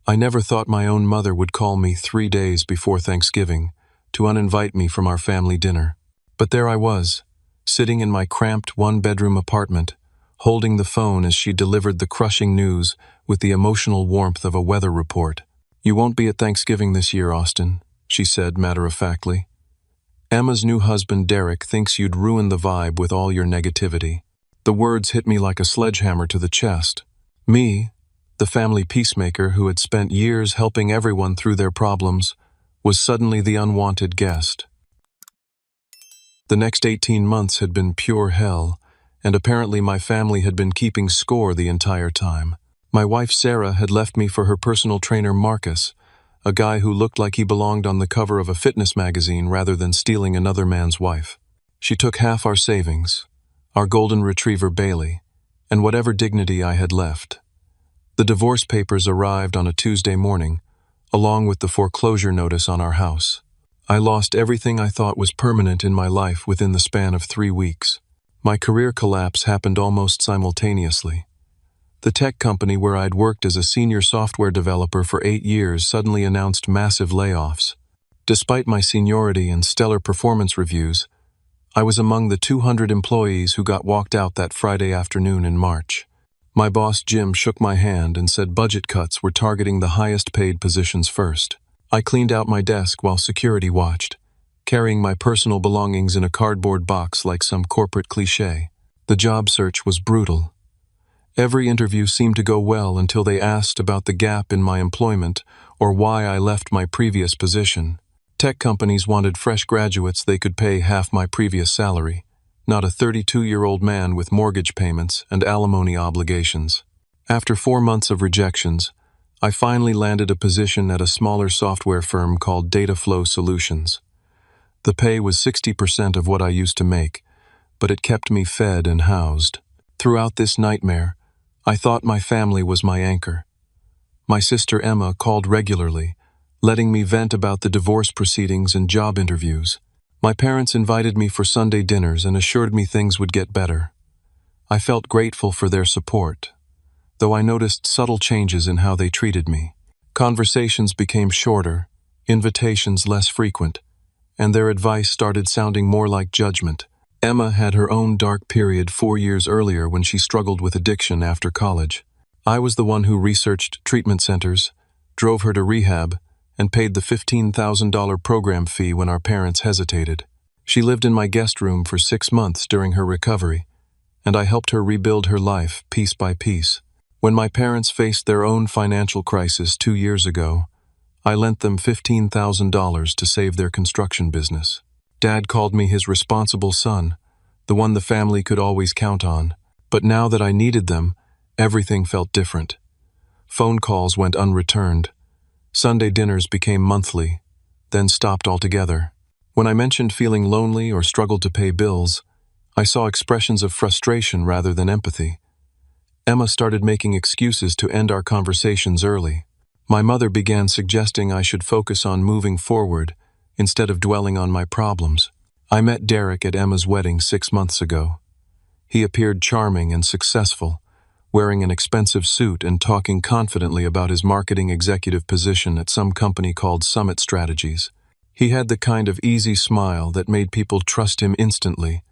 I never thought my own mother would call me 3 days before Thanksgiving to uninvite me from our family dinner. But there I was, sitting in my cramped one-bedroom apartment, holding the phone as she delivered the crushing news with the emotional warmth of a weather report. "You won't be at Thanksgiving this year, Austin," she said matter-of-factly. "Emma's new husband, Derek, thinks you'd ruin the vibe with all your negativity." The words hit me like a sledgehammer to the chest. Me, the family peacemaker who had spent years helping everyone through their problems, was suddenly the unwanted guest. The next 18 months had been pure hell, and apparently my family had been keeping score the entire time. My wife Sarah had left me for her personal trainer Marcus, a guy who looked like he belonged on the cover of a fitness magazine rather than stealing another man's wife. She took half our savings, our golden retriever Bailey, and whatever dignity I had left. The divorce papers arrived on a Tuesday morning, along with the foreclosure notice on our house. I lost everything I thought was permanent in my life within the span of 3 weeks. My career collapse happened almost simultaneously. The tech company where I'd worked as a senior software developer for 8 years suddenly announced massive layoffs. Despite my seniority and stellar performance reviews, I was among the 200 employees who got walked out that Friday afternoon in March. My boss Jim shook my hand and said budget cuts were targeting the highest paid positions first. I cleaned out my desk while security watched, carrying my personal belongings in a cardboard box like some corporate cliché. The job search was brutal. Every interview seemed to go well until they asked about the gap in my employment or why I left my previous position. Tech companies wanted fresh graduates they could pay half my previous salary, not a 32-year-old man with mortgage payments and alimony obligations. After 4 months of rejections, I finally landed a position at a smaller software firm called Data Flow Solutions. The pay was 60% of what I used to make, but it kept me fed and housed. Throughout this nightmare, I thought my family was my anchor. My sister Emma called regularly, letting me vent about the divorce proceedings and job interviews. My parents invited me for Sunday dinners and assured me things would get better. I felt grateful for their support, though I noticed subtle changes in how they treated me. Conversations became shorter, invitations less frequent, and their advice started sounding more like judgment. Emma had her own dark period 4 years earlier when she struggled with addiction after college. I was the one who researched treatment centers, drove her to rehab, and paid the $15,000 program fee when our parents hesitated. She lived in my guest room for 6 months during her recovery, and I helped her rebuild her life piece by piece. When my parents faced their own financial crisis 2 years ago, I lent them $15,000 to save their construction business. Dad called me his responsible son, the one the family could always count on. But now that I needed them, everything felt different. Phone calls went unreturned. Sunday dinners became monthly, then stopped altogether. When I mentioned feeling lonely or struggled to pay bills, I saw expressions of frustration rather than empathy. Emma started making excuses to end our conversations early. My mother began suggesting I should focus on moving forward instead of dwelling on my problems. I met Derek at Emma's wedding 6 months ago. He appeared charming and successful, wearing an expensive suit and talking confidently about his marketing executive position at some company called Summit Strategies. He had the kind of easy smile that made people trust him instantly,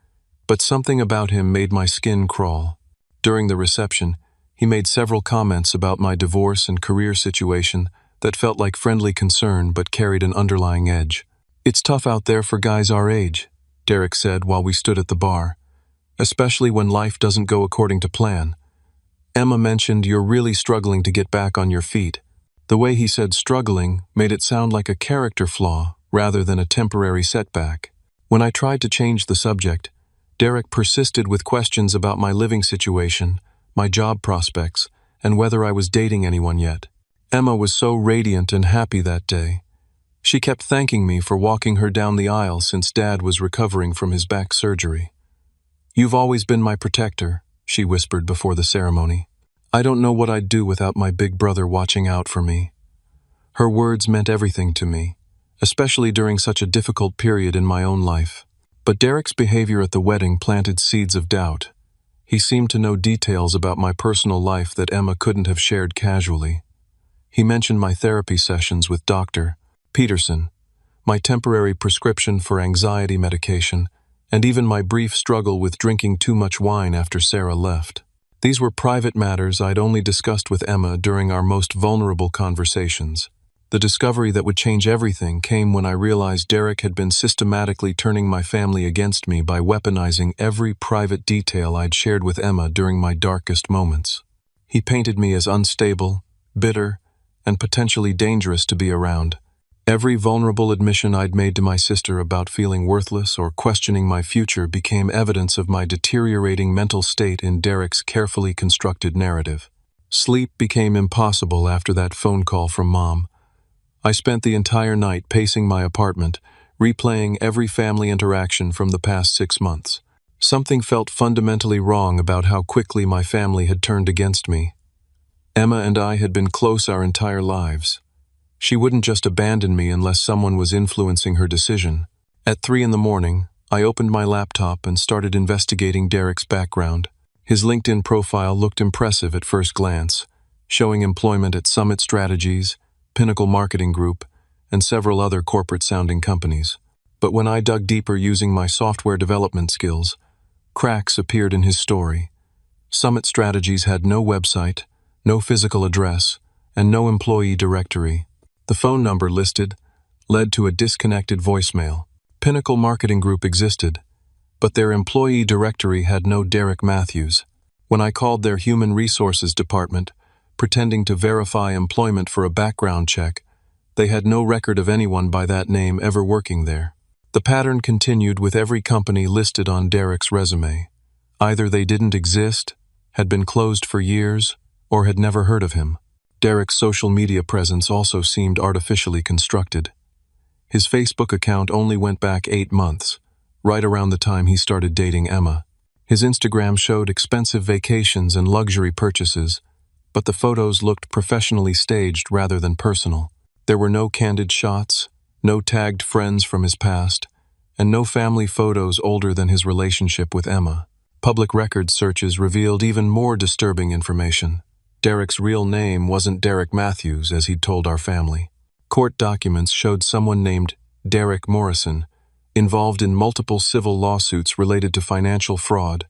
but something about him made my skin crawl. During the reception, he made several comments about my divorce and career situation that felt like friendly concern but carried an underlying edge. "It's tough out there for guys our age," Derek said while we stood at the bar, "especially when life doesn't go according to plan. Emma mentioned you're really struggling to get back on your feet." The way he said struggling made it sound like a character flaw rather than a temporary setback. When I tried to change the subject, Derek persisted with questions about my living situation, my job prospects, and whether I was dating anyone yet. Emma was so radiant and happy that day. She kept thanking me for walking her down the aisle since Dad was recovering from his back surgery. "You've always been my protector," she whispered before the ceremony. "I don't know what I'd do without my big brother watching out for me." Her words meant everything to me, especially during such a difficult period in my own life. But Derek's behavior at the wedding planted seeds of doubt. He seemed to know details about my personal life that Emma couldn't have shared casually. He mentioned my therapy sessions with Dr. Peterson, my temporary prescription for anxiety medication, and even my brief struggle with drinking too much wine after Sarah left. These were private matters I'd only discussed with Emma during our most vulnerable conversations. The discovery that would change everything came when I realized Derek had been systematically turning my family against me by weaponizing every private detail I'd shared with Emma during my darkest moments. He painted me as unstable, bitter, and potentially dangerous to be around. Every vulnerable admission I'd made to my sister about feeling worthless or questioning my future became evidence of my deteriorating mental state in Derek's carefully constructed narrative. Sleep became impossible after that phone call from Mom. I spent the entire night pacing my apartment, replaying every family interaction from the past 6 months. Something felt fundamentally wrong about how quickly my family had turned against me. Emma and I had been close our entire lives. She wouldn't just abandon me unless someone was influencing her decision. At 3 in the morning, I opened my laptop and started investigating Derek's background. His LinkedIn profile looked impressive at first glance, showing employment at Summit Strategies, Pinnacle Marketing Group, and several other corporate-sounding companies. But when I dug deeper using my software development skills, cracks appeared in his story. Summit Strategies had no website, no physical address, and no employee directory. The phone number listed led to a disconnected voicemail. Pinnacle Marketing Group existed, but their employee directory had no Derek Matthews. When I called their human resources department, pretending to verify employment for a background check, they had no record of anyone by that name ever working there. The pattern continued with every company listed on Derek's resume. Either they didn't exist, had been closed for years, or had never heard of him. Derek's social media presence also seemed artificially constructed. His Facebook account only went back 8 months, right around the time he started dating Emma. His Instagram showed expensive vacations and luxury purchases, but the photos looked professionally staged rather than personal. There were no candid shots, no tagged friends from his past, and no family photos older than his relationship with Emma. Public records searches revealed even more disturbing information. Derek's real name wasn't Derek Matthews, as he'd told our family. Court documents showed someone named Derek Morrison, involved in multiple civil lawsuits related to financial fraud,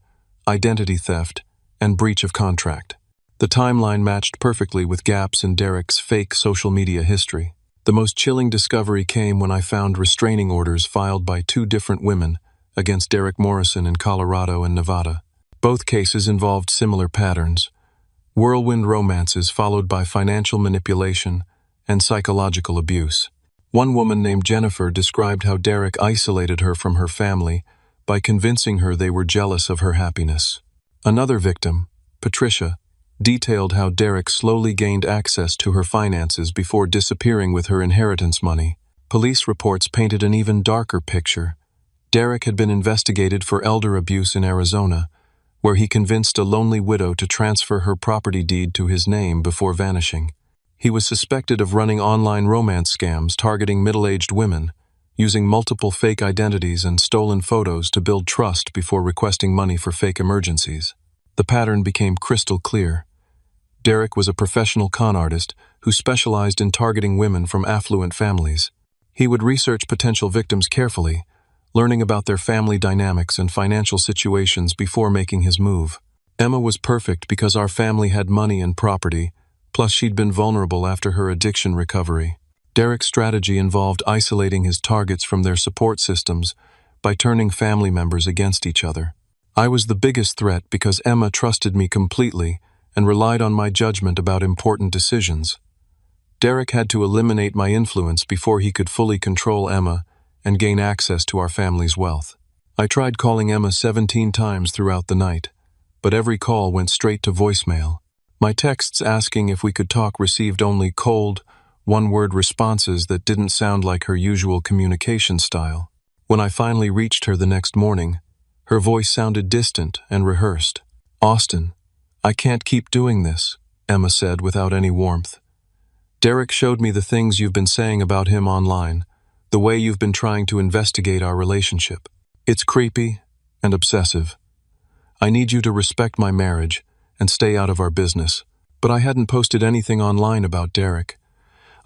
identity theft, and breach of contract. The timeline matched perfectly with gaps in Derek's fake social media history. The most chilling discovery came when I found restraining orders filed by 2 different women against Derek Morrison in Colorado and Nevada. Both cases involved similar patterns: whirlwind romances followed by financial manipulation and psychological abuse. One woman named Jennifer described how Derek isolated her from her family by convincing her they were jealous of her happiness. Another victim, Patricia, detailed how Derek slowly gained access to her finances before disappearing with her inheritance money. Police reports painted an even darker picture. Derek had been investigated for elder abuse in Arizona, where he convinced a lonely widow to transfer her property deed to his name before vanishing. He was suspected of running online romance scams targeting middle-aged women, using multiple fake identities and stolen photos to build trust before requesting money for fake emergencies. The pattern became crystal clear. Derek was a professional con artist who specialized in targeting women from affluent families. He would research potential victims carefully, learning about their family dynamics and financial situations before making his move. Emma was perfect because our family had money and property, plus she'd been vulnerable after her addiction recovery. Derek's strategy involved isolating his targets from their support systems by turning family members against each other. I was the biggest threat because Emma trusted me completely and relied on my judgment about important decisions. Derek had to eliminate my influence before he could fully control Emma and gain access to our family's wealth. I tried calling Emma 17 times throughout the night, but every call went straight to voicemail. My texts asking if we could talk received only cold, one-word responses that didn't sound like her usual communication style. When I finally reached her the next morning, her voice sounded distant and rehearsed. "Austin, I can't keep doing this," Emma said without any warmth. "Derek showed me the things you've been saying about him online, the way you've been trying to investigate our relationship. It's creepy and obsessive. I need you to respect my marriage and stay out of our business. But I hadn't posted anything online about Derek.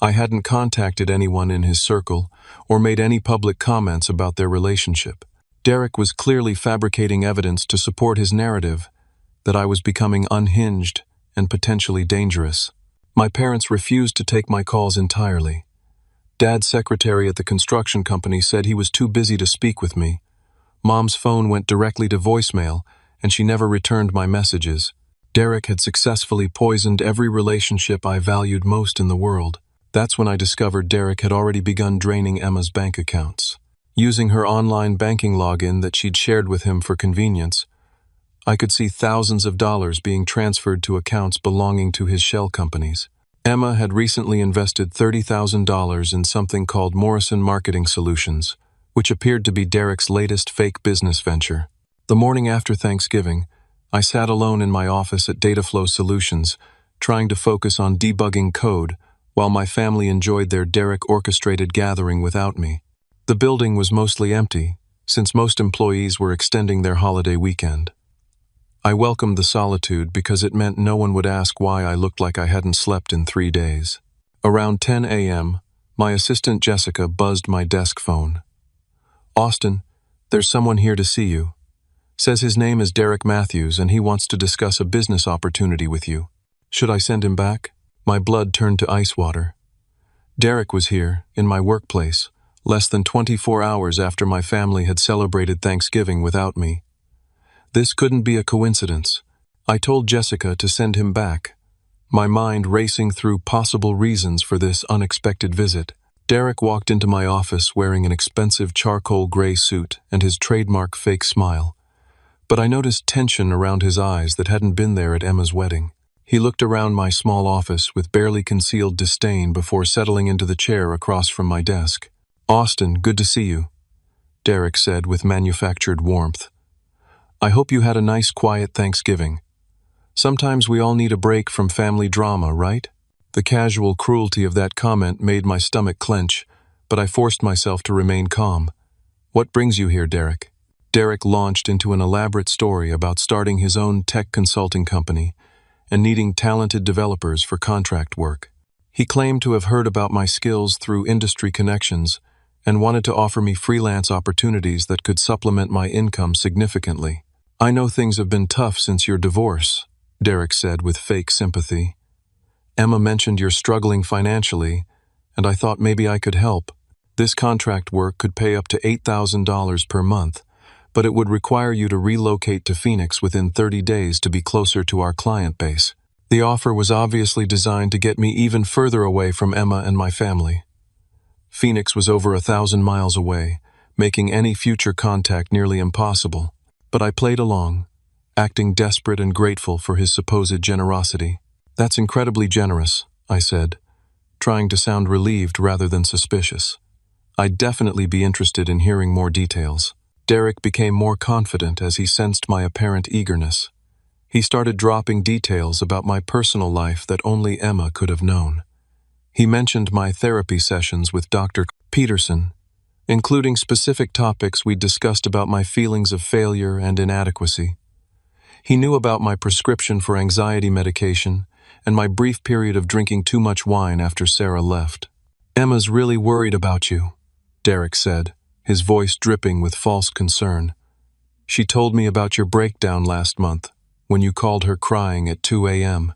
I hadn't contacted anyone in his circle or made any public comments about their relationship. Derek was clearly fabricating evidence to support his narrative that I was becoming unhinged and potentially dangerous. My parents refused to take my calls entirely. Dad's secretary at the construction company said he was too busy to speak with me. Mom's phone went directly to voicemail, and she never returned my messages. Derek had successfully poisoned every relationship I valued most in the world. That's when I discovered Derek had already begun draining Emma's bank accounts. Using her online banking login that she'd shared with him for convenience, I could see thousands of dollars being transferred to accounts belonging to his shell companies. Emma had recently invested $30,000 in something called Morrison Marketing Solutions, which appeared to be Derek's latest fake business venture. The morning after Thanksgiving, I sat alone in my office at Dataflow Solutions, trying to focus on debugging code while my family enjoyed their Derek-orchestrated gathering without me. The building was mostly empty, since most employees were extending their holiday weekend. I welcomed the solitude because it meant no one would ask why I looked like I hadn't slept in 3 days. Around 10 a.m., my assistant Jessica buzzed my desk phone. "Austin, there's someone here to see you. Says his name is Derek Matthews and he wants to discuss a business opportunity with you. Should I send him back?" My blood turned to ice water. Derek was here, in my workplace, less than 24 hours after my family had celebrated Thanksgiving without me. This couldn't be a coincidence. I told Jessica to send him back, my mind racing through possible reasons for this unexpected visit. Derek walked into my office wearing an expensive charcoal gray suit and his trademark fake smile. But I noticed tension around his eyes that hadn't been there at Emma's wedding. He looked around my small office with barely concealed disdain before settling into the chair across from my desk. "Austin, good to see you," Derek said with manufactured warmth. "I hope you had a nice, quiet Thanksgiving. Sometimes we all need a break from family drama, right?" The casual cruelty of that comment made my stomach clench, but I forced myself to remain calm. "What brings you here, Derek?" Derek launched into an elaborate story about starting his own tech consulting company and needing talented developers for contract work. He claimed to have heard about my skills through industry connections and wanted to offer me freelance opportunities that could supplement my income significantly. "I know things have been tough since your divorce," Derek said with fake sympathy. "Emma mentioned you're struggling financially, and I thought maybe I could help. This contract work could pay up to $8,000 per month, but it would require you to relocate to Phoenix within 30 days to be closer to our client base." The offer was obviously designed to get me even further away from Emma and my family. Phoenix was over 1,000 miles away, making any future contact nearly impossible. But I played along, acting desperate and grateful for his supposed generosity. "That's incredibly generous," I said, trying to sound relieved rather than suspicious. "I'd definitely be interested in hearing more details." Derek became more confident as he sensed my apparent eagerness. He started dropping details about my personal life that only Emma could have known. He mentioned my therapy sessions with Dr. Peterson, including specific topics we'd discussed about my feelings of failure and inadequacy. He knew about my prescription for anxiety medication and my brief period of drinking too much wine after Sarah left. "Emma's really worried about you," Derek said, his voice dripping with false concern. "She told me about your breakdown last month, when you called her crying at 2 a.m.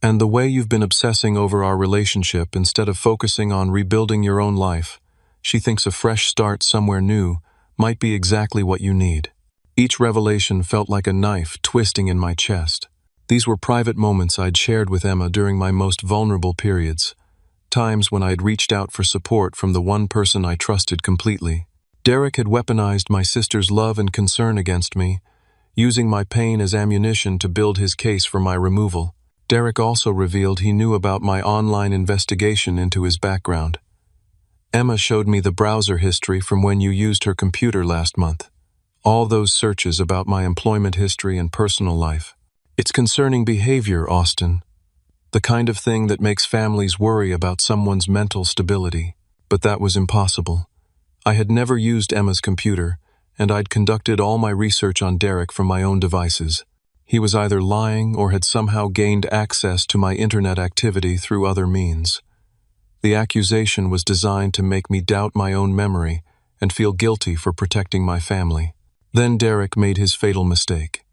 And the way you've been obsessing over our relationship instead of focusing on rebuilding your own life. She thinks a fresh start somewhere new might be exactly what you need." Each revelation felt like a knife twisting in my chest. These were private moments I'd shared with Emma during my most vulnerable periods, times when I'd reached out for support from the one person I trusted completely. Derek had weaponized my sister's love and concern against me, using my pain as ammunition to build his case for my removal. Derek also revealed he knew about my online investigation into his background. "Emma showed me the browser history from when you used her computer last month. All those searches about my employment history and personal life. It's concerning behavior, Austin. The kind of thing that makes families worry about someone's mental stability. But that was impossible. I had never used Emma's computer, and I'd conducted all my research on Derek from my own devices. He was either lying or had somehow gained access to my internet activity through other means. The accusation was designed to make me doubt my own memory and feel guilty for protecting my family. Then Derek made his fatal mistake.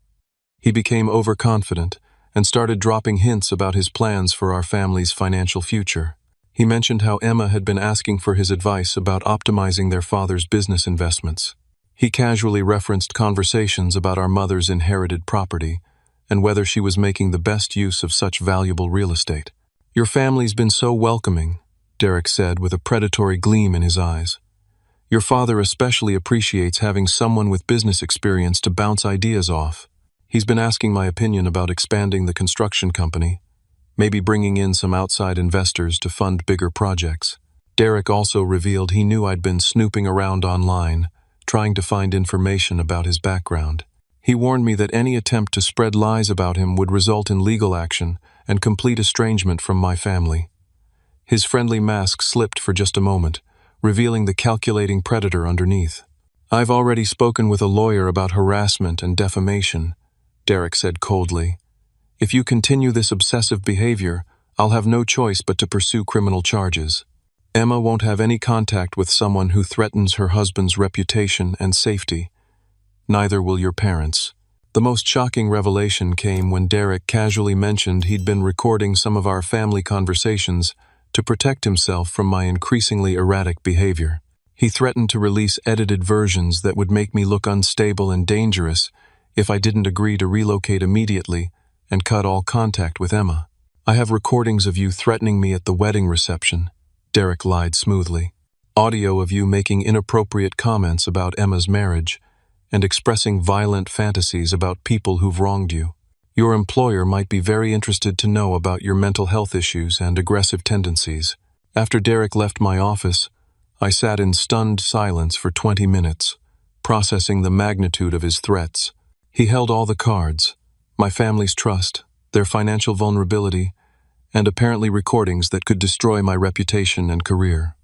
He became overconfident and started dropping hints about his plans for our family's financial future. He mentioned how Emma had been asking for his advice about optimizing their father's business investments. He casually referenced conversations about our mother's inherited property and whether she was making the best use of such valuable real estate. "Your family's been so welcoming," Derek said with a predatory gleam in his eyes. "Your father especially appreciates having someone with business experience to bounce ideas off. He's been asking my opinion about expanding the construction company, maybe bringing in some outside investors to fund bigger projects." Derek also revealed he knew I'd been snooping around online, trying to find information about his background. He warned me that any attempt to spread lies about him would result in legal action and complete estrangement from my family. His friendly mask slipped for just a moment, revealing the calculating predator underneath. "I've already spoken with a lawyer about harassment and defamation," Derek said coldly. "If you continue this obsessive behavior, I'll have no choice but to pursue criminal charges. Emma won't have any contact with someone who threatens her husband's reputation and safety. Neither will your parents." The most shocking revelation came when Derek casually mentioned he'd been recording some of our family conversations to protect himself from my increasingly erratic behavior. He threatened to release edited versions that would make me look unstable and dangerous if I didn't agree to relocate immediately and cut all contact with Emma. "I have recordings of you threatening me at the wedding reception," Derek lied smoothly. "Audio of you making inappropriate comments about Emma's marriage and expressing violent fantasies about people who've wronged you. Your employer might be very interested to know about your mental health issues and aggressive tendencies." After Derek left my office, I sat in stunned silence for 20 minutes, processing the magnitude of his threats. He held all the cards: my family's trust, their financial vulnerability, and apparently recordings that could destroy my reputation and career.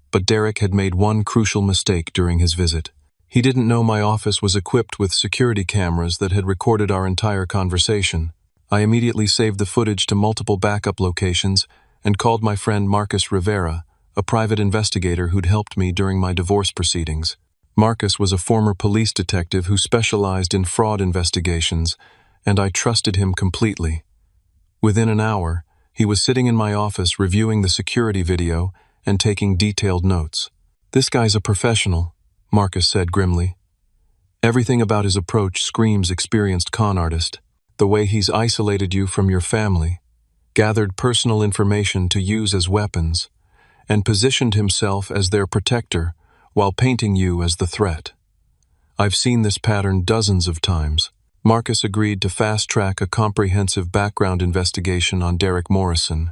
But Derek had made one crucial mistake during his visit. He didn't know my office was equipped with security cameras that had recorded our entire conversation. I immediately saved the footage to multiple backup locations and called my friend Marcus Rivera, a private investigator who'd helped me during my divorce proceedings. Marcus was a former police detective who specialized in fraud investigations, and I trusted him completely. Within an hour, he was sitting in my office reviewing the security video and taking detailed notes. "This guy's a professional," Marcus said grimly. "Everything about his approach screams experienced con artist. The way he's isolated you from your family, gathered personal information to use as weapons, and positioned himself as their protector while painting you as the threat. I've seen this pattern dozens of times." Marcus agreed to fast-track a comprehensive background investigation on Derek Morrison,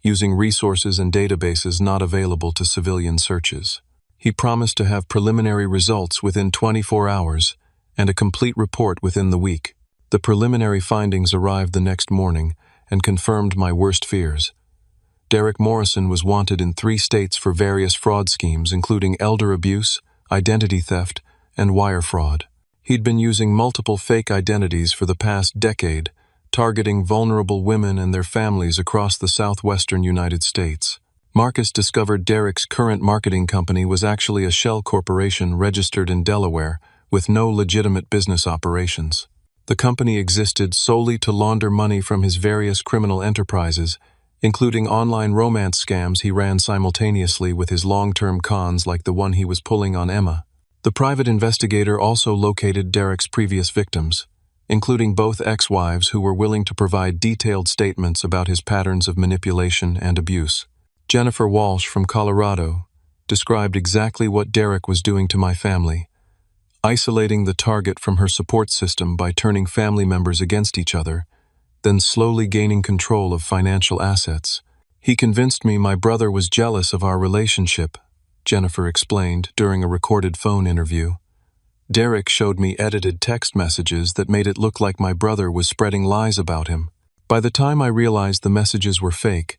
using resources and databases not available to civilian searches. He promised to have preliminary results within 24 hours and a complete report within the week. The preliminary findings arrived the next morning and confirmed my worst fears. Derek Morrison was wanted in 3 states for various fraud schemes, including elder abuse, identity theft, and wire fraud. He'd been using multiple fake identities for the past decade, targeting vulnerable women and their families across the southwestern United States. Marcus discovered Derek's current marketing company was actually a shell corporation registered in Delaware with no legitimate business operations. The company existed solely to launder money from his various criminal enterprises, including online romance scams he ran simultaneously with his long-term cons like the one he was pulling on Emma. The private investigator also located Derek's previous victims, including both ex-wives who were willing to provide detailed statements about his patterns of manipulation and abuse. Jennifer Walsh from Colorado described exactly what Derek was doing to my family, isolating the target from her support system by turning family members against each other, then slowly gaining control of financial assets. "He convinced me my brother was jealous of our relationship," Jennifer explained during a recorded phone interview. "Derek showed me edited text messages that made it look like my brother was spreading lies about him. By the time I realized the messages were fake,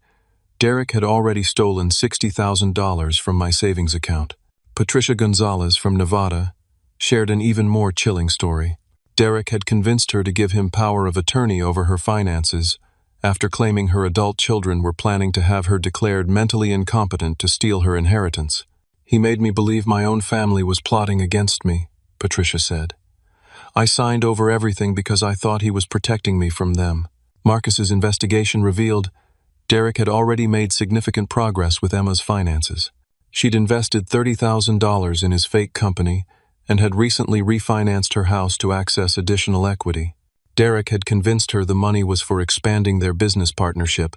Derek had already stolen $60,000 from my savings account." Patricia Gonzalez from Nevada shared an even more chilling story. Derek had convinced her to give him power of attorney over her finances, after claiming her adult children were planning to have her declared mentally incompetent to steal her inheritance. "He made me believe my own family was plotting against me," Patricia said. "I signed over everything because I thought he was protecting me from them." Marcus's investigation revealed Derek had already made significant progress with Emma's finances. She'd invested $30,000 in his fake company and had recently refinanced her house to access additional equity. Derek had convinced her the money was for expanding their business partnership,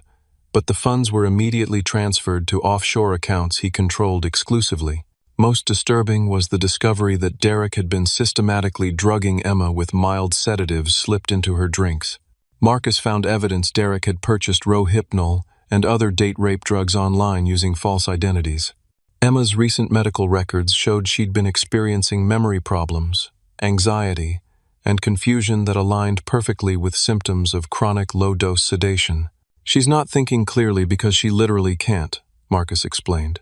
but the funds were immediately transferred to offshore accounts he controlled exclusively. Most disturbing was the discovery that Derek had been systematically drugging Emma with mild sedatives slipped into her drinks. Marcus found evidence Derek had purchased Rohypnol and other date rape drugs online using false identities. Emma's recent medical records showed she'd been experiencing memory problems, anxiety, and confusion that aligned perfectly with symptoms of chronic low-dose sedation. "She's not thinking clearly because she literally can't," Marcus explained.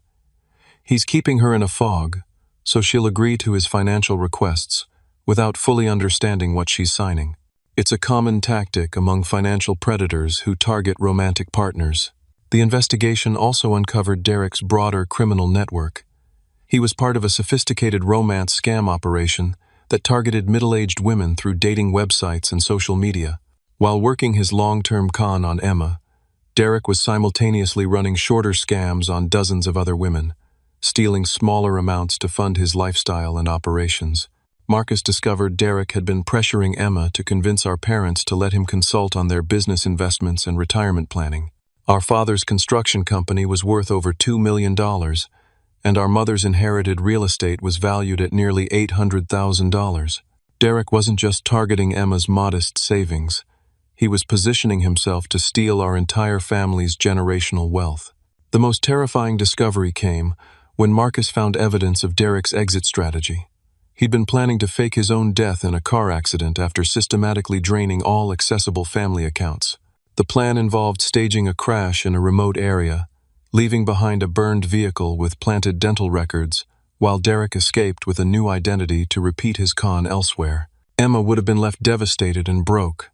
"He's keeping her in a fog, so she'll agree to his financial requests without fully understanding what she's signing. It's a common tactic among financial predators who target romantic partners." The investigation also uncovered Derek's broader criminal network. He was part of a sophisticated romance scam operation that targeted middle-aged women through dating websites and social media. While working his long-term con on Emma, Derek was simultaneously running shorter scams on dozens of other women, stealing smaller amounts to fund his lifestyle and operations. Marcus discovered Derek had been pressuring Emma to convince our parents to let him consult on their business investments and retirement planning. Our father's construction company was worth over $2 million, and our mother's inherited real estate was valued at nearly $800,000. Derek wasn't just targeting Emma's modest savings. He was positioning himself to steal our entire family's generational wealth. The most terrifying discovery came when Marcus found evidence of Derek's exit strategy. He'd been planning to fake his own death in a car accident after systematically draining all accessible family accounts. The plan involved staging a crash in a remote area, leaving behind a burned vehicle with planted dental records, while Derek escaped with a new identity to repeat his con elsewhere. Emma would have been left devastated and broke,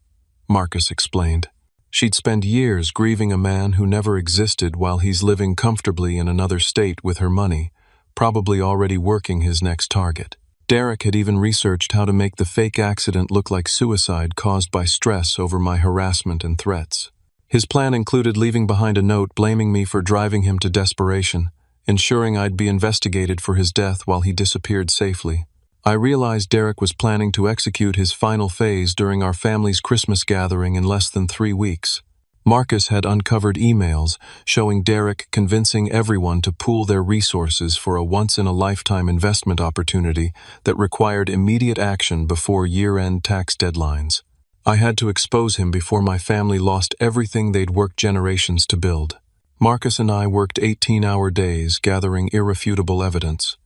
Marcus explained. She'd spend years grieving a man who never existed while he's living comfortably in another state with her money, probably already working his next target. Derek had even researched how to make the fake accident look like suicide caused by stress over my harassment and threats. His plan included leaving behind a note blaming me for driving him to desperation, ensuring I'd be investigated for his death while he disappeared safely. I realized Derek was planning to execute his final phase during our family's Christmas gathering in less than 3 weeks. Marcus had uncovered emails showing Derek convincing everyone to pool their resources for a once-in-a-lifetime investment opportunity that required immediate action before year-end tax deadlines. I had to expose him before my family lost everything they'd worked generations to build. Marcus and I worked 18-hour days gathering irrefutable evidence.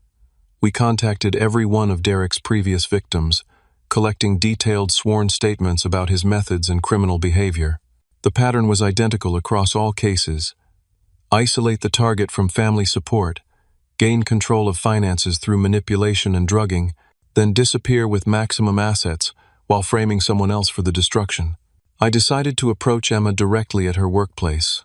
We contacted every one of Derek's previous victims, collecting detailed sworn statements about his methods and criminal behavior. The pattern was identical across all cases. Isolate the target from family support, gain control of finances through manipulation and drugging, then disappear with maximum assets while framing someone else for the destruction. I decided to approach Emma directly at her workplace,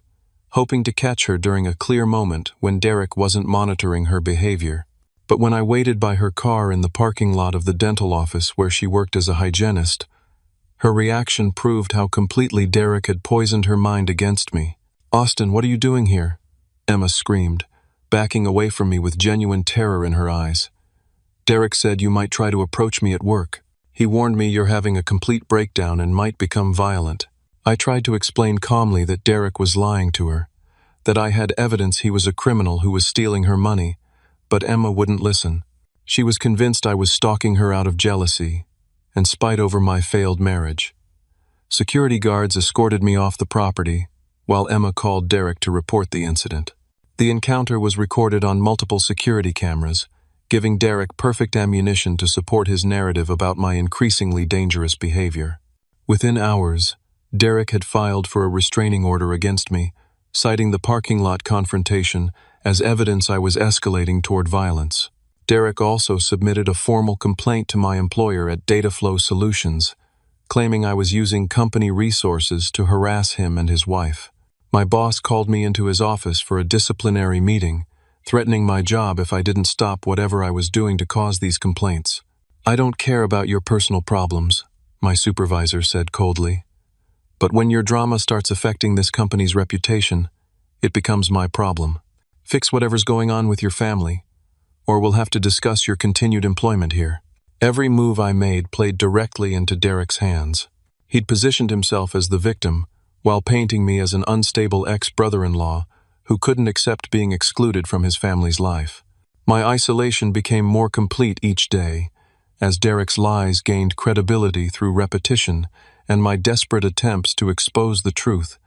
hoping to catch her during a clear moment when Derek wasn't monitoring her behavior. But when I waited by her car in the parking lot of the dental office where she worked as a hygienist, her reaction proved how completely Derek had poisoned her mind against me. "Austin, what are you doing here?" Emma screamed, backing away from me with genuine terror in her eyes. "Derek said you might try to approach me at work. He warned me you're having a complete breakdown and might become violent." I tried to explain calmly that Derek was lying to her, that I had evidence he was a criminal who was stealing her money, but Emma wouldn't listen. She was convinced I was stalking her out of jealousy and spite over my failed marriage. Security guards escorted me off the property, while Emma called Derek to report the incident. The encounter was recorded on multiple security cameras, giving Derek perfect ammunition to support his narrative about my increasingly dangerous behavior. Within hours, Derek had filed for a restraining order against me, citing the parking lot confrontation as evidence I was escalating toward violence. Derek also submitted a formal complaint to my employer at Dataflow Solutions, claiming I was using company resources to harass him and his wife. My boss called me into his office for a disciplinary meeting, threatening my job if I didn't stop whatever I was doing to cause these complaints. "I don't care about your personal problems," my supervisor said coldly. "But when your drama starts affecting this company's reputation, it becomes my problem. Fix whatever's going on with your family, or we'll have to discuss your continued employment here." Every move I made played directly into Derek's hands. He'd positioned himself as the victim, while painting me as an unstable ex-brother-in-law who couldn't accept being excluded from his family's life. My isolation became more complete each day, as Derek's lies gained credibility through repetition, and my desperate attempts to expose the truth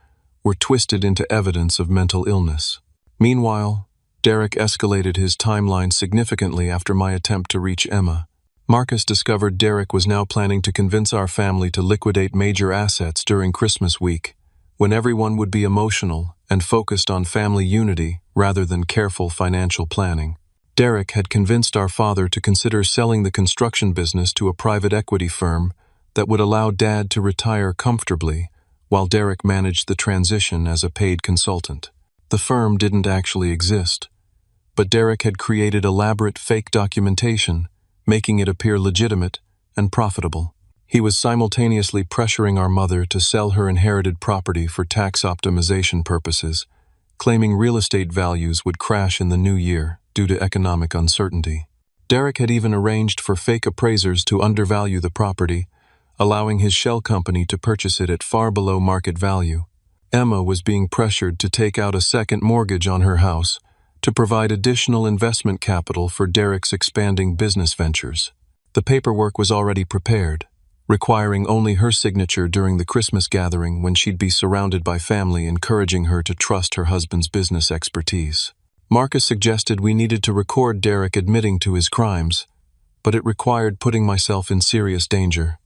were twisted into evidence of mental illness. Meanwhile, Derek escalated his timeline significantly after my attempt to reach Emma. Marcus discovered Derek was now planning to convince our family to liquidate major assets during Christmas week, when everyone would be emotional and focused on family unity rather than careful financial planning. Derek had convinced our father to consider selling the construction business to a private equity firm that would allow Dad to retire comfortably, while Derek managed the transition as a paid consultant. The firm didn't actually exist, but Derek had created elaborate fake documentation, making it appear legitimate and profitable. He was simultaneously pressuring our mother to sell her inherited property for tax optimization purposes, claiming real estate values would crash in the new year due to economic uncertainty. Derek had even arranged for fake appraisers to undervalue the property, allowing his shell company to purchase it at far below market value. Emma was being pressured to take out a second mortgage on her house to provide additional investment capital for Derek's expanding business ventures. The paperwork was already prepared, requiring only her signature during the Christmas gathering when she'd be surrounded by family encouraging her to trust her husband's business expertise. Marcus suggested we needed to record Derek admitting to his crimes, but it required putting myself in serious danger.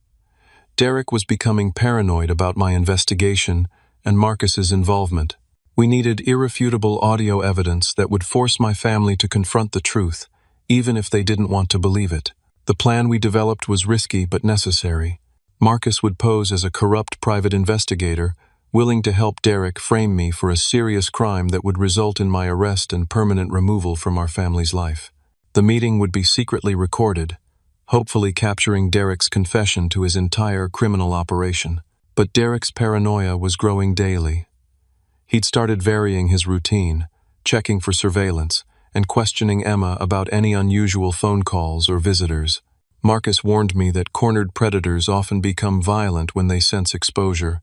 Derek was becoming paranoid about my investigation and Marcus's involvement. We needed irrefutable audio evidence that would force my family to confront the truth, even if they didn't want to believe it. The plan we developed was risky but necessary. Marcus would pose as a corrupt private investigator, willing to help Derek frame me for a serious crime that would result in my arrest and permanent removal from our family's life. The meeting would be secretly recorded, hopefully capturing Derek's confession to his entire criminal operation. But Derek's paranoia was growing daily. He'd started varying his routine, checking for surveillance, and questioning Emma about any unusual phone calls or visitors. Marcus warned me that cornered predators often become violent when they sense exposure,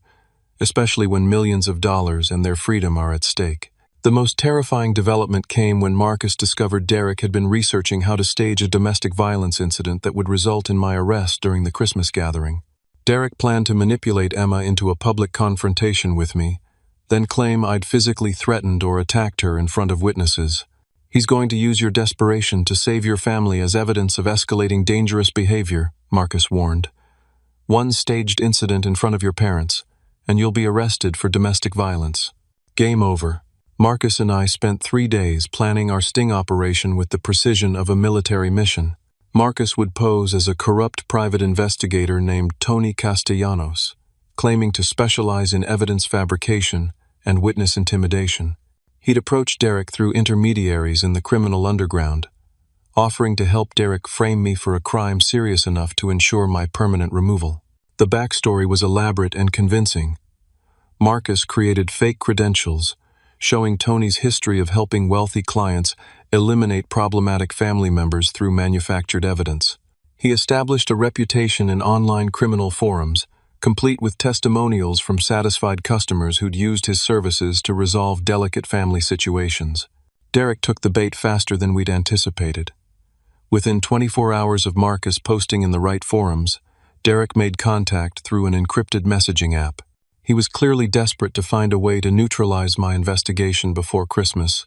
especially when millions of dollars and their freedom are at stake. The most terrifying development came when Marcus discovered Derek had been researching how to stage a domestic violence incident that would result in my arrest during the Christmas gathering. Derek planned to manipulate Emma into a public confrontation with me, then claim I'd physically threatened or attacked her in front of witnesses. "He's going to use your desperation to save your family as evidence of escalating dangerous behavior," Marcus warned. "One staged incident in front of your parents, and you'll be arrested for domestic violence." Game over. Marcus and I spent 3 days planning our sting operation with the precision of a military mission. Marcus would pose as a corrupt private investigator named Tony Castellanos, claiming to specialize in evidence fabrication and witness intimidation. He'd approach Derek through intermediaries in the criminal underground, offering to help Derek frame me for a crime serious enough to ensure my permanent removal. The backstory was elaborate and convincing. Marcus created fake credentials, showing Tony's history of helping wealthy clients eliminate problematic family members through manufactured evidence. He established a reputation in online criminal forums, complete with testimonials from satisfied customers who'd used his services to resolve delicate family situations. Derek took the bait faster than we'd anticipated. Within 24 hours of Marcus posting in the right forums, Derek made contact through an encrypted messaging app. He was clearly desperate to find a way to neutralize my investigation before Christmas,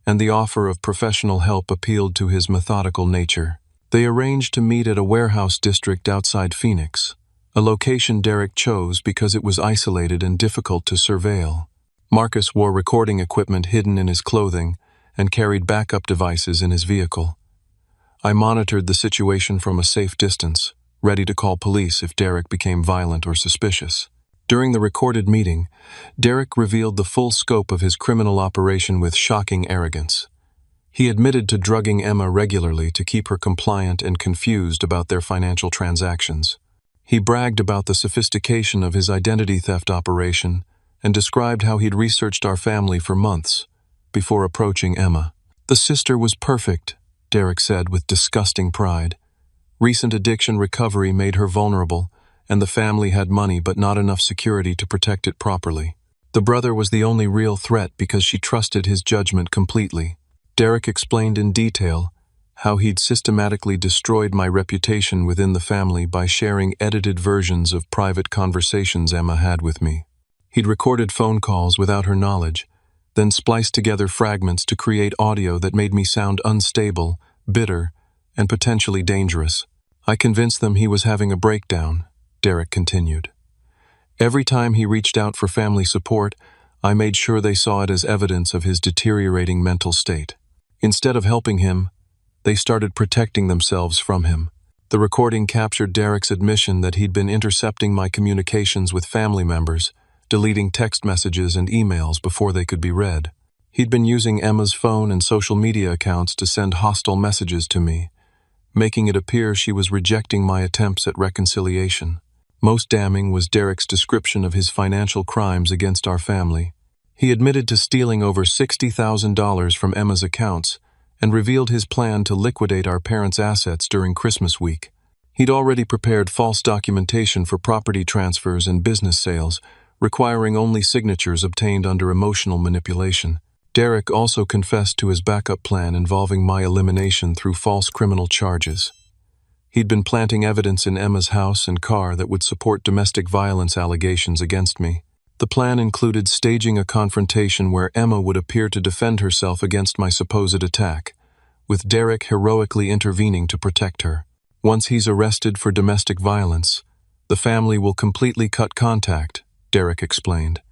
and the offer of professional help appealed to his methodical nature. They arranged to meet at a warehouse district outside Phoenix, a location Derek chose because it was isolated and difficult to surveil. Marcus wore recording equipment hidden in his clothing and carried backup devices in his vehicle. I monitored the situation from a safe distance, ready to call police if Derek became violent or suspicious. During the recorded meeting, Derek revealed the full scope of his criminal operation with shocking arrogance. He admitted to drugging Emma regularly to keep her compliant and confused about their financial transactions. He bragged about the sophistication of his identity theft operation and described how he'd researched our family for months before approaching Emma. The sister was perfect, Derek said with disgusting pride. Recent addiction recovery made her vulnerable, and the family had money but not enough security to protect it properly. The brother was the only real threat because she trusted his judgment completely. Derek explained in detail how he'd systematically destroyed my reputation within the family by sharing edited versions of private conversations Emma had with me. He'd recorded phone calls without her knowledge, then spliced together fragments to create audio that made me sound unstable, bitter, and potentially dangerous. I convinced them he was having a breakdown, Derek continued. Every time he reached out for family support, I made sure they saw it as evidence of his deteriorating mental state. Instead of helping him, they started protecting themselves from him. The recording captured Derek's admission that he'd been intercepting my communications with family members, deleting text messages and emails before they could be read. He'd been using Emma's phone and social media accounts to send hostile messages to me, making it appear she was rejecting my attempts at reconciliation. Most damning was Derek's description of his financial crimes against our family. He admitted to stealing over $60,000 from Emma's accounts and revealed his plan to liquidate our parents' assets during Christmas week. He'd already prepared false documentation for property transfers and business sales, requiring only signatures obtained under emotional manipulation. Derek also confessed to his backup plan involving my elimination through false criminal charges. He'd been planting evidence in Emma's house and car that would support domestic violence allegations against me. The plan included staging a confrontation where Emma would appear to defend herself against my supposed attack, with Derek heroically intervening to protect her. Once he's arrested for domestic violence, the family will completely cut contact, Derek explained.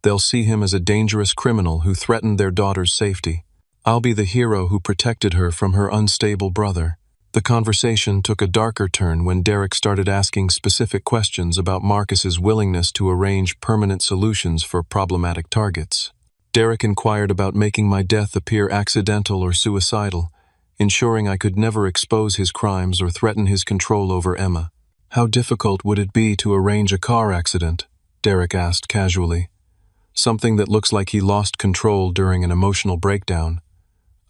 They'll see him as a dangerous criminal who threatened their daughter's safety. I'll be the hero who protected her from her unstable brother. The conversation took a darker turn when Derek started asking specific questions about Marcus's willingness to arrange permanent solutions for problematic targets. Derek inquired about making my death appear accidental or suicidal, ensuring I could never expose his crimes or threaten his control over Emma. How difficult would it be to arrange a car accident? Derek asked casually. Something that looks like he lost control during an emotional breakdown.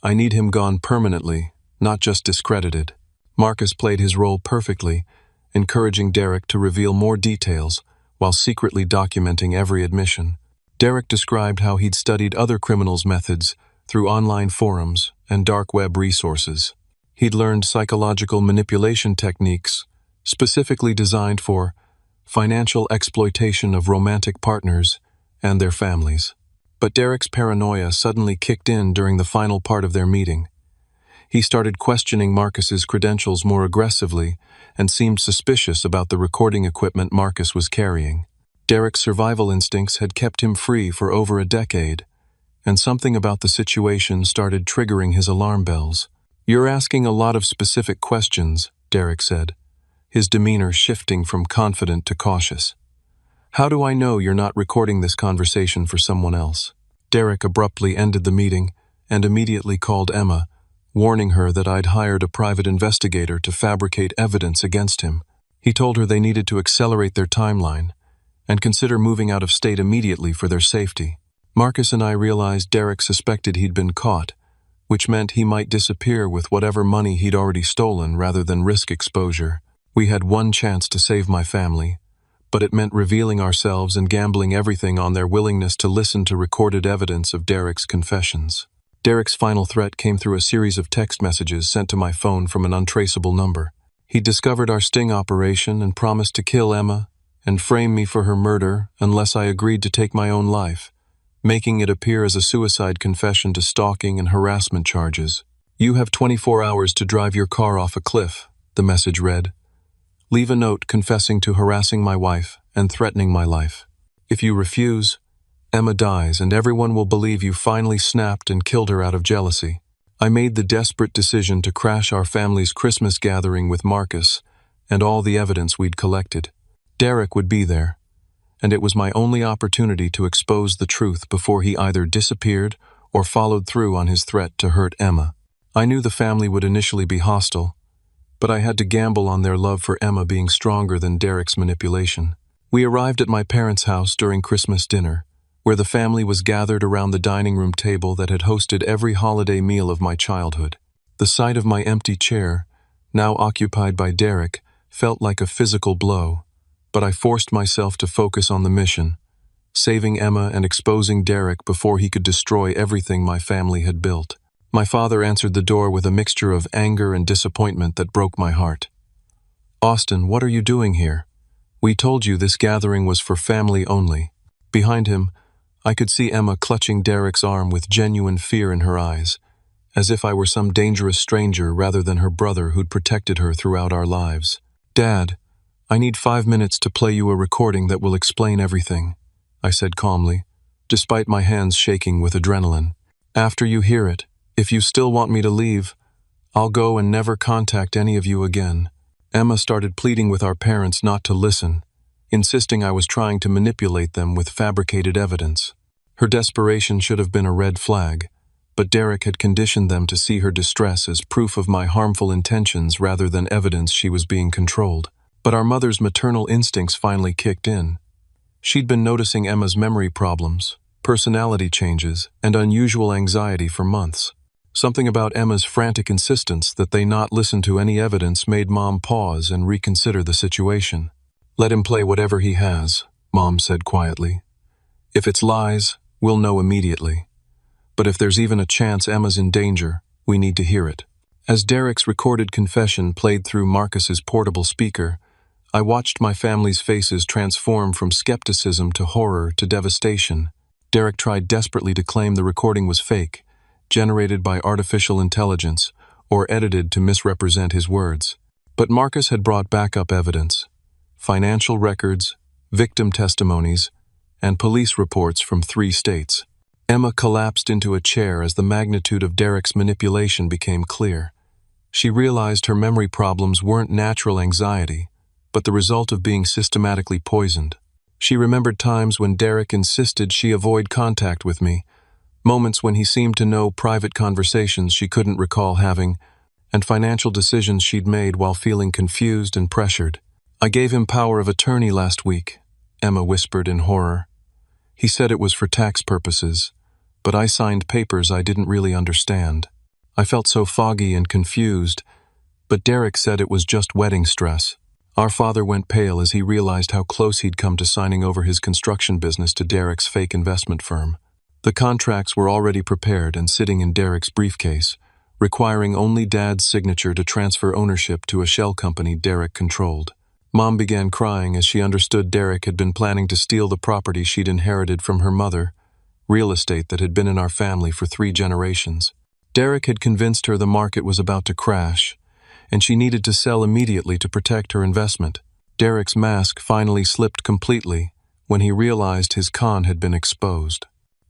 I need him gone permanently, not just discredited. Marcus played his role perfectly, encouraging Derek to reveal more details while secretly documenting every admission. Derek described how he'd studied other criminals' methods through online forums and dark web resources. He'd learned psychological manipulation techniques specifically designed for financial exploitation of romantic partners and their families. But Derek's paranoia suddenly kicked in during the final part of their meeting. He started questioning Marcus's credentials more aggressively and seemed suspicious about the recording equipment Marcus was carrying. Derek's survival instincts had kept him free for over a decade, and something about the situation started triggering his alarm bells. "You're asking a lot of specific questions," Derek said, his demeanor shifting from confident to cautious. "How do I know you're not recording this conversation for someone else?" Derek abruptly ended the meeting and immediately called Emma, warning her that I'd hired a private investigator to fabricate evidence against him. He told her they needed to accelerate their timeline and consider moving out of state immediately for their safety. Marcus and I realized Derek suspected he'd been caught, which meant he might disappear with whatever money he'd already stolen rather than risk exposure. We had one chance to save my family, but it meant revealing ourselves and gambling everything on their willingness to listen to recorded evidence of Derek's confessions. Derek's final threat came through a series of text messages sent to my phone from an untraceable number. He discovered our sting operation and promised to kill Emma and frame me for her murder unless I agreed to take my own life, making it appear as a suicide confession to stalking and harassment charges. "You have 24 hours to drive your car off a cliff," the message read. "Leave a note confessing to harassing my wife and threatening my life. If you refuse, Emma dies and everyone will believe you finally snapped and killed her out of jealousy." I made the desperate decision to crash our family's Christmas gathering with Marcus and all the evidence we'd collected. Derek would be there, and it was my only opportunity to expose the truth before he either disappeared or followed through on his threat to hurt Emma. I knew the family would initially be hostile, but I had to gamble on their love for Emma being stronger than Derek's manipulation. We arrived at my parents' house during Christmas dinner, where the family was gathered around the dining room table that had hosted every holiday meal of my childhood. The sight of my empty chair, now occupied by Derek, felt like a physical blow, but I forced myself to focus on the mission, saving Emma and exposing Derek before he could destroy everything my family had built. My father answered the door with a mixture of anger and disappointment that broke my heart. "Austin, what are you doing here? We told you this gathering was for family only." Behind him, I could see Emma clutching Derek's arm with genuine fear in her eyes, as if I were some dangerous stranger rather than her brother who'd protected her throughout our lives. "Dad, I need 5 minutes to play you a recording that will explain everything," I said calmly, despite my hands shaking with adrenaline. "After you hear it, if you still want me to leave, I'll go and never contact any of you again." Emma started pleading with our parents not to listen, insisting I was trying to manipulate them with fabricated evidence. Her desperation should have been a red flag, but Derek had conditioned them to see her distress as proof of my harmful intentions rather than evidence she was being controlled. But our mother's maternal instincts finally kicked in. She'd been noticing Emma's memory problems, personality changes, and unusual anxiety for months. Something about Emma's frantic insistence that they not listen to any evidence made Mom pause and reconsider the situation. "Let him play whatever he has," Mom said quietly. "If it's lies, we'll know immediately. But if there's even a chance Emma's in danger, we need to hear it." As Derek's recorded confession played through Marcus's portable speaker, I watched my family's faces transform from skepticism to horror to devastation. Derek tried desperately to claim the recording was fake, generated by artificial intelligence, or edited to misrepresent his words. But Marcus had brought backup evidence: financial records, victim testimonies, and police reports from 3 states. Emma collapsed into a chair as the magnitude of Derek's manipulation became clear. She realized her memory problems weren't natural anxiety, but the result of being systematically poisoned. She remembered times when Derek insisted she avoid contact with me, moments when he seemed to know private conversations she couldn't recall having, and financial decisions she'd made while feeling confused and pressured. "I gave him power of attorney last week," Emma whispered in horror. "He said it was for tax purposes, but I signed papers I didn't really understand. I felt so foggy and confused, but Derek said it was just wedding stress." Our father went pale as he realized how close he'd come to signing over his construction business to Derek's fake investment firm. The contracts were already prepared and sitting in Derek's briefcase, requiring only Dad's signature to transfer ownership to a shell company Derek controlled. Mom began crying as she understood Derek had been planning to steal the property she'd inherited from her mother, real estate that had been in our family for 3 generations. Derek had convinced her the market was about to crash, and she needed to sell immediately to protect her investment. Derek's mask finally slipped completely when he realized his con had been exposed.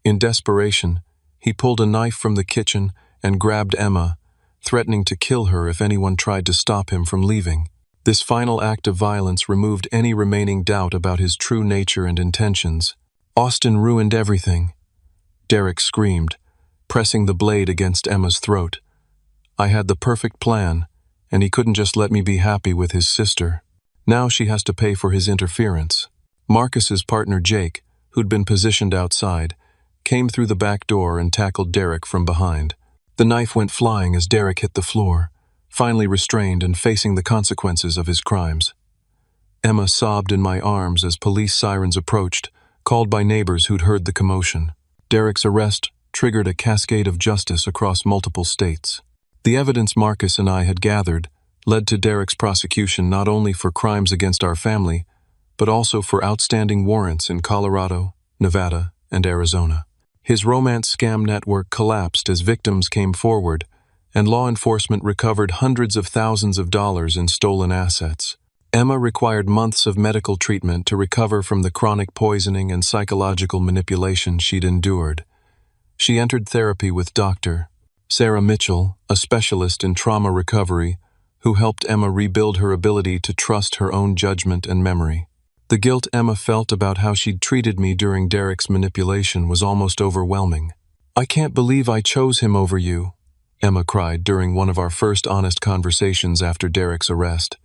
In desperation, he pulled a knife from the kitchen and grabbed Emma, threatening to kill her if anyone tried to stop him from leaving. This final act of violence removed any remaining doubt about his true nature and intentions. "Austin ruined everything," Derek screamed, pressing the blade against Emma's throat. "I had the perfect plan, and he couldn't just let me be happy with his sister. Now she has to pay for his interference." Marcus's partner Jake, who'd been positioned outside, came through the back door and tackled Derek from behind. The knife went flying as Derek hit the floor, finally restrained and facing the consequences of his crimes. Emma sobbed in my arms as police sirens approached, called by neighbors who'd heard the commotion. Derek's arrest triggered a cascade of justice across multiple states. The evidence Marcus and I had gathered led to Derek's prosecution not only for crimes against our family, but also for outstanding warrants in Colorado, Nevada, and Arizona. His romance scam network collapsed as victims came forward, and law enforcement recovered hundreds of thousands of dollars in stolen assets. Emma required months of medical treatment to recover from the chronic poisoning and psychological manipulation she'd endured. She entered therapy with Dr. Sarah Mitchell, a specialist in trauma recovery, who helped Emma rebuild her ability to trust her own judgment and memory. The guilt Emma felt about how she'd treated me during Derek's manipulation was almost overwhelming. "I can't believe I chose him over you," Emma cried during one of our first honest conversations after Derek's arrest.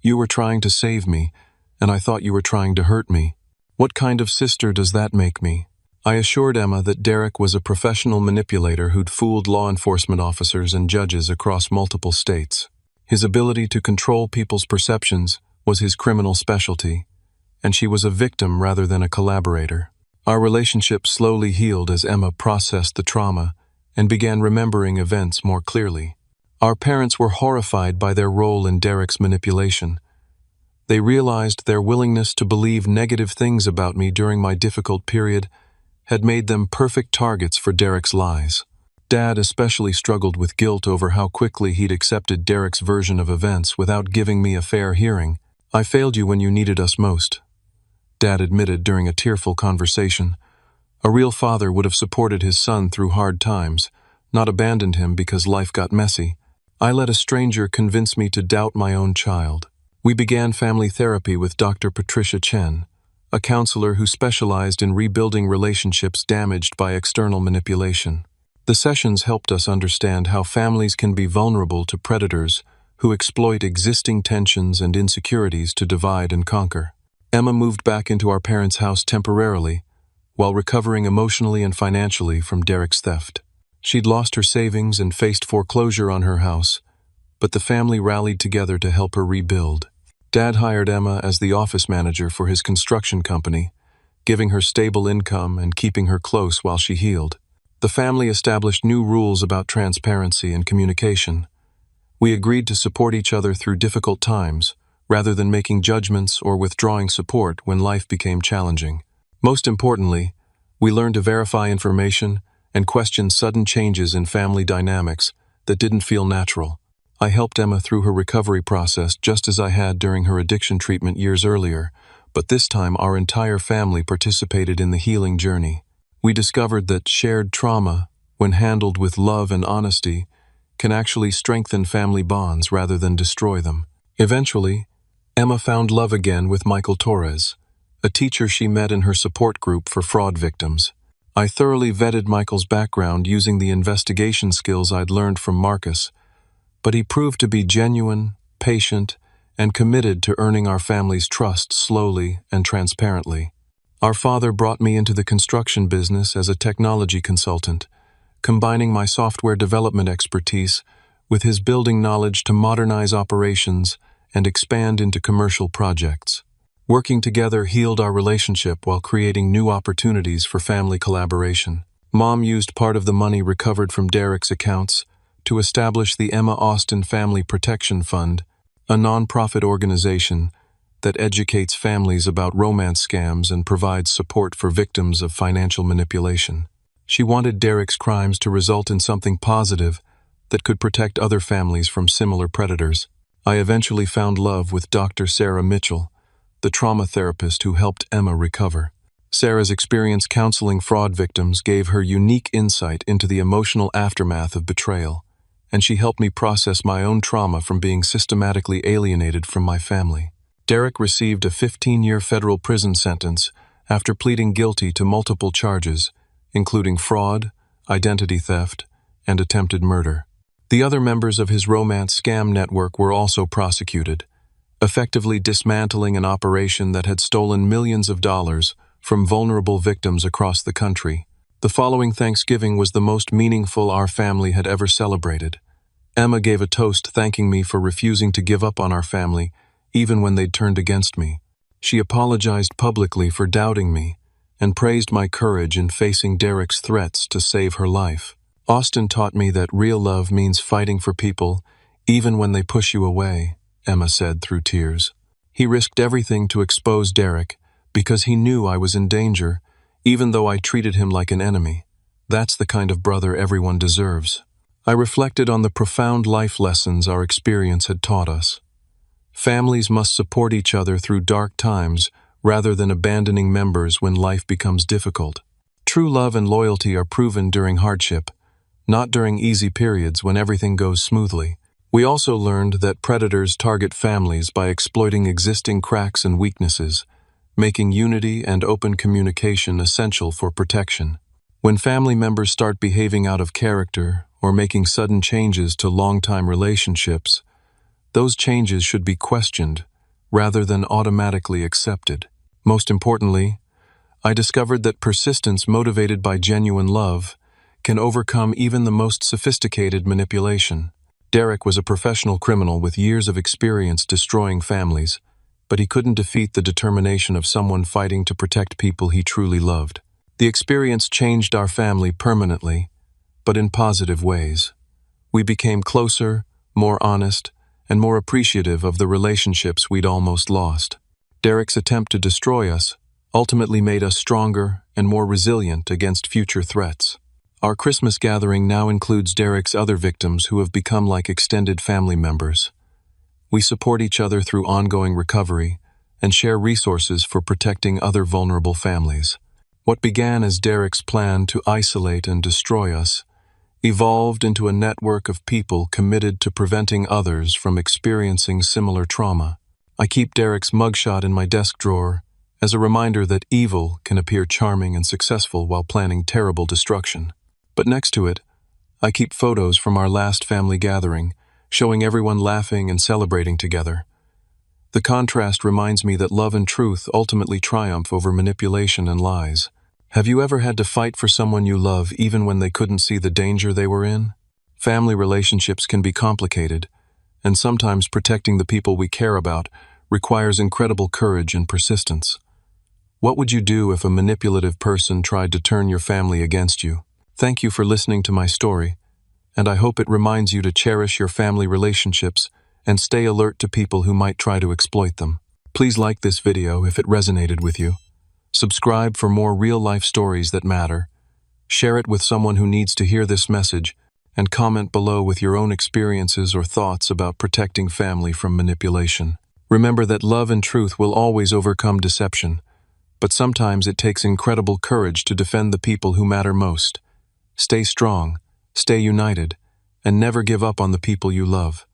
"You were trying to save me, and I thought you were trying to hurt me. What kind of sister does that make me?" I assured Emma that Derek was a professional manipulator who'd fooled law enforcement officers and judges across multiple states. His ability to control people's perceptions was his criminal specialty, and she was a victim rather than a collaborator. Our relationship slowly healed as Emma processed the trauma and began remembering events more clearly. Our parents were horrified by their role in Derek's manipulation. They realized their willingness to believe negative things about me during my difficult period had made them perfect targets for Derek's lies. Dad especially struggled with guilt over how quickly he'd accepted Derek's version of events without giving me a fair hearing. "I failed you when you needed us most," Dad admitted during a tearful conversation. A real father would have supported his son through hard times, not abandoned him because life got messy. I let a stranger convince me to doubt my own child. We began family therapy with Dr. Patricia Chen, a counselor who specialized in rebuilding relationships damaged by external manipulation. The sessions helped us understand how families can be vulnerable to predators who exploit existing tensions and insecurities to divide and conquer. Emma moved back into our parents' house temporarily, while recovering emotionally and financially from Derek's theft. She'd lost her savings and faced foreclosure on her house, but the family rallied together to help her rebuild. Dad hired Emma as the office manager for his construction company, giving her stable income and keeping her close while she healed. The family established new rules about transparency and communication. We agreed to support each other through difficult times, rather than making judgments or withdrawing support when life became challenging. Most importantly, we learned to verify information and question sudden changes in family dynamics that didn't feel natural. I helped Emma through her recovery process just as I had during her addiction treatment years earlier, but this time our entire family participated in the healing journey. We discovered that shared trauma, when handled with love and honesty, can actually strengthen family bonds rather than destroy them. Eventually, Emma found love again with Michael Torres, a teacher she met in her support group for fraud victims. I thoroughly vetted Michael's background using the investigation skills I'd learned from Marcus, but he proved to be genuine, patient, and committed to earning our family's trust slowly and transparently. Our father brought me into the construction business as a technology consultant, combining my software development expertise with his building knowledge to modernize operations and expand into commercial projects. Working together healed our relationship while creating new opportunities for family collaboration. Mom used part of the money recovered from Derek's accounts to establish the Emma Austin Family Protection Fund, a nonprofit organization that educates families about romance scams and provides support for victims of financial manipulation. She wanted Derek's crimes to result in something positive that could protect other families from similar predators. I eventually found love with Dr. Sarah Mitchell, the trauma therapist who helped Emma recover. Sarah's experience counseling fraud victims gave her unique insight into the emotional aftermath of betrayal, and she helped me process my own trauma from being systematically alienated from my family. Derek received a 15-year federal prison sentence after pleading guilty to multiple charges, including fraud, identity theft, and attempted murder. The other members of his romance scam network were also prosecuted, effectively dismantling an operation that had stolen millions of dollars from vulnerable victims across the country. The following Thanksgiving was the most meaningful our family had ever celebrated. Emma gave a toast thanking me for refusing to give up on our family, even when they'd turned against me. She apologized publicly for doubting me and praised my courage in facing Derek's threats to save her life. Austin taught me that real love means fighting for people, even when they push you away, Emma said through tears. He risked everything to expose Derek because he knew I was in danger, even though I treated him like an enemy. That's the kind of brother everyone deserves. I reflected on the profound life lessons our experience had taught us. Families must support each other through dark times rather than abandoning members when life becomes difficult. True love and loyalty are proven during hardship, not during easy periods when everything goes smoothly. We also learned that predators target families by exploiting existing cracks and weaknesses, making unity and open communication essential for protection. When family members start behaving out of character or making sudden changes to long-time relationships, those changes should be questioned rather than automatically accepted. Most importantly, I discovered that persistence motivated by genuine love can overcome even the most sophisticated manipulation. Derek was a professional criminal with years of experience destroying families, but he couldn't defeat the determination of someone fighting to protect people he truly loved. The experience changed our family permanently, but in positive ways. We became closer, more honest, and more appreciative of the relationships we'd almost lost. Derek's attempt to destroy us ultimately made us stronger and more resilient against future threats. Our Christmas gathering now includes Derek's other victims who have become like extended family members. We support each other through ongoing recovery and share resources for protecting other vulnerable families. What began as Derek's plan to isolate and destroy us evolved into a network of people committed to preventing others from experiencing similar trauma. I keep Derek's mugshot in my desk drawer as a reminder that evil can appear charming and successful while planning terrible destruction. But next to it, I keep photos from our last family gathering, showing everyone laughing and celebrating together. The contrast reminds me that love and truth ultimately triumph over manipulation and lies. Have you ever had to fight for someone you love even when they couldn't see the danger they were in? Family relationships can be complicated, and sometimes protecting the people we care about requires incredible courage and persistence. What would you do if a manipulative person tried to turn your family against you? Thank you for listening to my story, and I hope it reminds you to cherish your family relationships and stay alert to people who might try to exploit them. Please like this video if it resonated with you. Subscribe for more real-life stories that matter. Share it with someone who needs to hear this message, and comment below with your own experiences or thoughts about protecting family from manipulation. Remember that love and truth will always overcome deception, but sometimes it takes incredible courage to defend the people who matter most. Stay strong, stay united, and never give up on the people you love.